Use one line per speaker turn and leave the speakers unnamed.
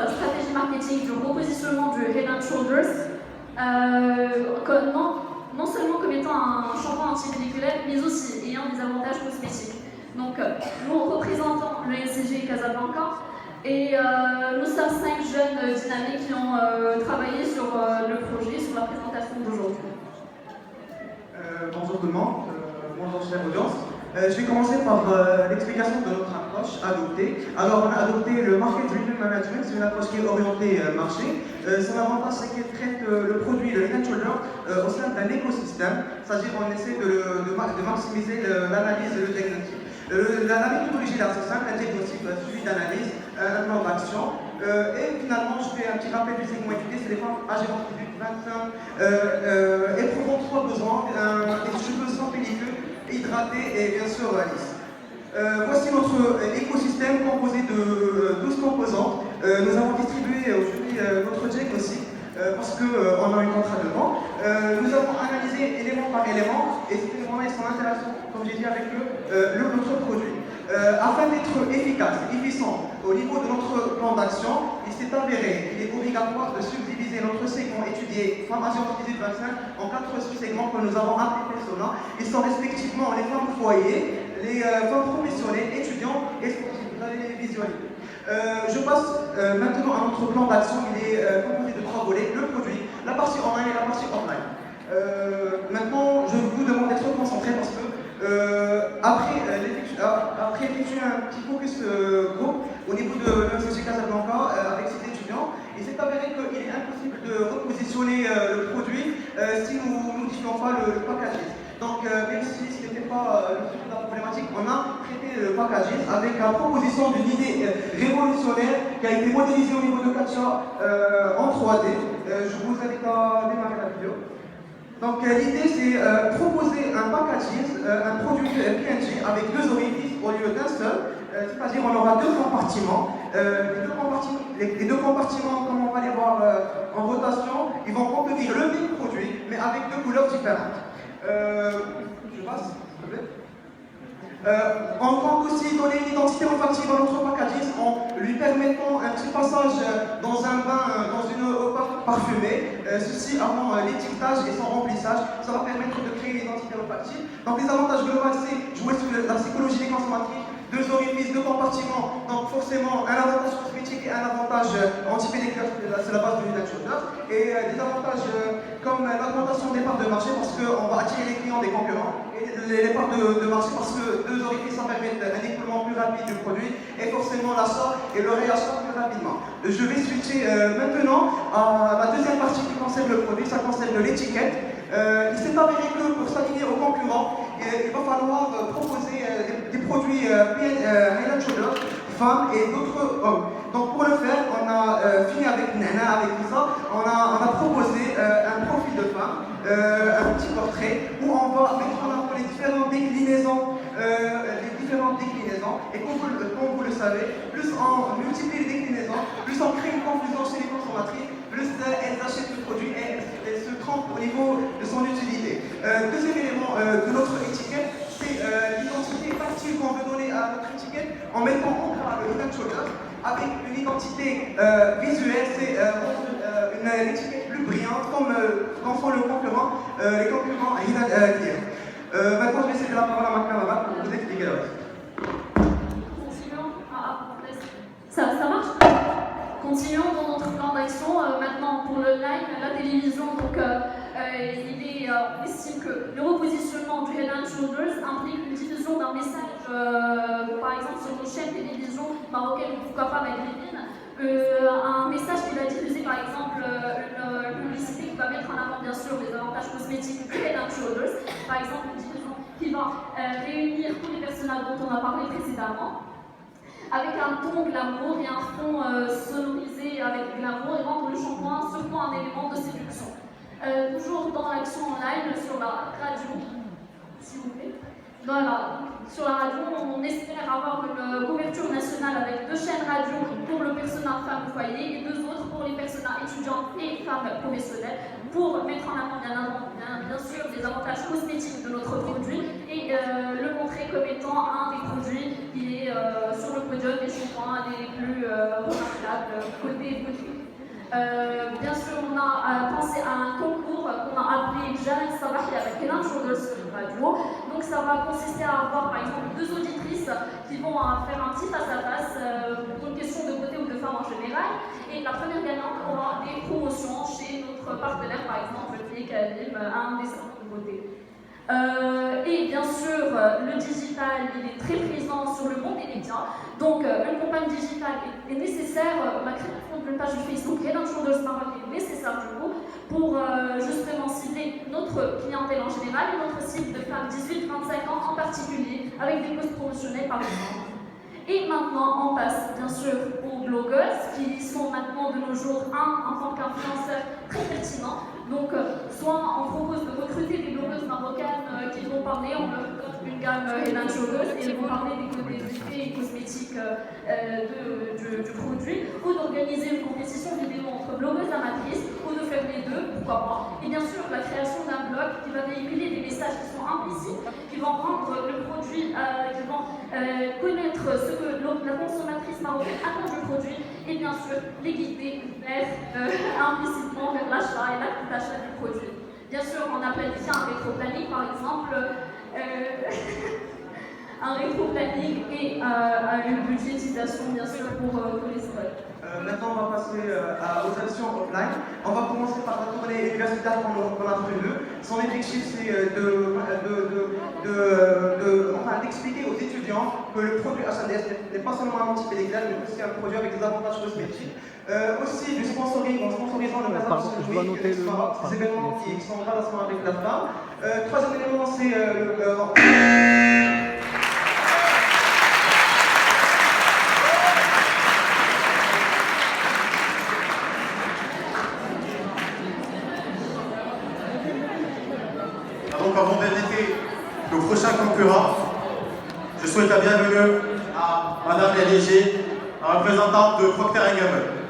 stratégie marketing du repositionnement du Head & Shoulders, non seulement comme étant un shampoing antipelliculaire, mais aussi ayant des avantages cosmétiques. Donc, nous représentons le SCG Casablanca et nous sommes 5 jeunes dynamiques qui ont travaillé sur le projet, sur la présentation d'aujourd'hui.
Bonjour tout le monde, bonjour chère audience. Je vais commencer par l'explication de notre approche adoptée. Alors, on a adopté le Market Driven Management, c'est une approche qui est orientée marché. Son avantage, c'est qu'elle traite le produit, le Head & Shoulder, au sein d'un écosystème. C'est-à-dire qu'on essaie de maximiser l'analyse et le diagnostic. La méthodologie est assez simple, un diagnostic suivi d'analyse, un plan d'action. Et finalement, je fais un petit rappel du segment étudié, c'est les femmes âgées entre 18 et 25, éprouvant 3 besoins, des cheveux sans pellicule, hydratés et bien sûr lisses. Voici notre écosystème composé de 12 composantes. Nous avons distribué aujourd'hui notre diagnostic parce qu'on a un contrat devant. Nous avons analysé élément par élément et ces éléments-là sont intéressants, comme j'ai dit, avec notre produit. Afin d'être efficace, efficient au niveau de notre plan d'action, il s'est avéré qu'il est obligatoire de subdiviser notre segment étudié femmes âgées entre 18 et 25 en 4 sous-segments que nous avons appelés persona. Ils sont respectivement les femmes foyer, les femmes professionnelles, étudiants et sportifs. Vous allez les visualiser. Je passe maintenant à notre plan d'action. Il est composé de 3 volets, le produit, la partie online et la partie offline. Maintenant, je vous demande d'être concentré parce que après effectuer un petit focus groupe au niveau de l'Institut Casablanca avec ses étudiants, il s'est avéré qu'il est impossible de repositionner le produit si nous ne modifions pas le packaging. Donc, même si ce n'était pas le sujet de la problématique, on a traité le packaging avec la proposition d'une idée révolutionnaire qui a été modélisée au niveau de Katia en 3D. Je vous invite à démarrer la vidéo. Donc l'idée c'est proposer un packaging, un produit PNG avec 2 orifices au lieu d'un seul, c'est-à-dire on aura 2 compartiments. Les deux compartiments, comme on va les voir en rotation, ils vont contenir le même produit mais avec 2 couleurs différentes. Je passe, s'il te plaît. On compte aussi donner une identité olfactive à notre packaging en lui permettant un petit passage dans un bain, dans une eau parfumée, ceci avant l'étiquetage et son remplissage. Ça va permettre de créer une identité olfactive. Donc les avantages globaux, c'est jouer sur la psychologie des consommatrices, 2 orifices, 2 compartiments, donc forcément un avantage cosmétique et un avantage antipelliculaire, c'est la base du Head & Shoulders, et des avantages comme l'augmentation des parts de marché parce qu'on va attirer les clients des concurrents, et les parts de marché parce que 2 orifices ça permet un déploiement plus rapide du produit et forcément l'achat et le réachat plus rapidement. Je vais switcher maintenant à la deuxième partie qui concerne le produit, ça concerne l'étiquette. Il s'est avéré que pour s'aligner aux concurrents, il va falloir proposer des produits Head & Shoulders, femmes et d'autres hommes. Donc pour le faire, on a fini avec Nana, avec tout ça, on a proposé un profil de femme, un petit portrait, où on va mettre en avant les différentes déclinaisons, et comme vous le savez, plus on multiplie les déclinaisons, plus on crée une confusion chez les consommatrices, plus elles achètent le produit et elles se trompent au niveau de son utilité. Deuxième élément de notre étiquette, c'est l'identité tactile qu'on veut donner à notre étiquette en mettant en gras le Head & Shoulders avec une identité visuelle, c'est une étiquette plus brillante comme font les concurrents Clear. Maintenant, je vais céder la parole à ma camarade pour vous expliquer la reste.
Ça marche. Continuons dans notre plan d'action. Maintenant, pour le live, la télévision, donc, on estime que le repositionnement du Head & Shoulders implique une diffusion d'un message, par exemple sur nos chaînes télévision marocaines ou pourquoi pas maghrébines, un message qui va diffuser par exemple une publicité qui va mettre en avant bien sûr les avantages cosmétiques du Head & Shoulders, par exemple une diffusion qui va réunir tous les personnages dont on a parlé précédemment, avec un ton glamour et un fond sonorisé avec glamour et rendre le shampoing surtout un élément de séduction. Toujours dans l'action en live sur la radio, s'il vous plaît. Voilà. sur la radio, on espère avoir une couverture nationale avec 2 chaînes radio pour le personnel femmes au foyer et 2 autres pour les personnels étudiants et femmes professionnelles pour mettre en avant bien sûr les avantages cosmétiques de notre produit et le montrer comme étant un des produits qui est sur le podium des shampoings les plus remarquables côté beauté. Bien sûr, on a pensé à un concours qu'on a appelé Jalal Sabahi avec Head & Shoulders Radio. Donc ça va consister à avoir par exemple 2 auditrices qui vont faire un petit face-à-face pour une question de beauté ou de femme en général. Et la première gagnante aura des promotions chez notre partenaire, par exemple, qui est Kalim, un des salons de beauté. Et bien sûr, le digital, il est très présent sur le monde des médias. Donc, une campagne digitale est nécessaire. La création d'une page Facebook Head & Shoulders Maroc est nécessaire du coup pour justement cibler notre clientèle en général et notre cible de femmes 18-25 ans en particulier, avec des posts promotionnels par exemple. Et maintenant, on passe bien sûr aux blogueuses qui sont maintenant de nos jours en tant qu'influenceurs très pertinents. Donc, soit on propose de recruter des blogueuses marocaines qui vont parler, on leur donne une gamme Head & Shoulders et elles vont parler des effets et cosmétiques du produit, ou d'organiser une compétition vidéo entre blogueuses amatrices, ou de faire les deux, pourquoi pas. Et bien sûr, la création d'un blog qui va véhiculer des messages qui sont implicites, qui vont rendre le produit, qui vont connaître ce que la consommatrice marocaine attend du produit, et bien sûr, les guider vers implicitement vers l'achat et l'acte d'achat du produit. Bien sûr, on a planifié un rétro-planning, par exemple, un rétro-planning et une budgétisation, bien sûr, pour tous les spots.
Maintenant, on va passer aux actions offline. On va commencer par la tournée universitaire qu'on a prévue. Son objectif, c'est d'expliquer aux étudiants que le produit HDS n'est pas seulement un antipédical, mais aussi un produit avec des avantages cosmétiques. Aussi du sponsoring, en sponsorisant le Bazar de ces événements qui sont en relation avec la femme. Troisième élément, c'est
donc avant d'inviter le prochain concurrent, je souhaite la bienvenue à Madame la DG, la représentante de Procter & Gamble.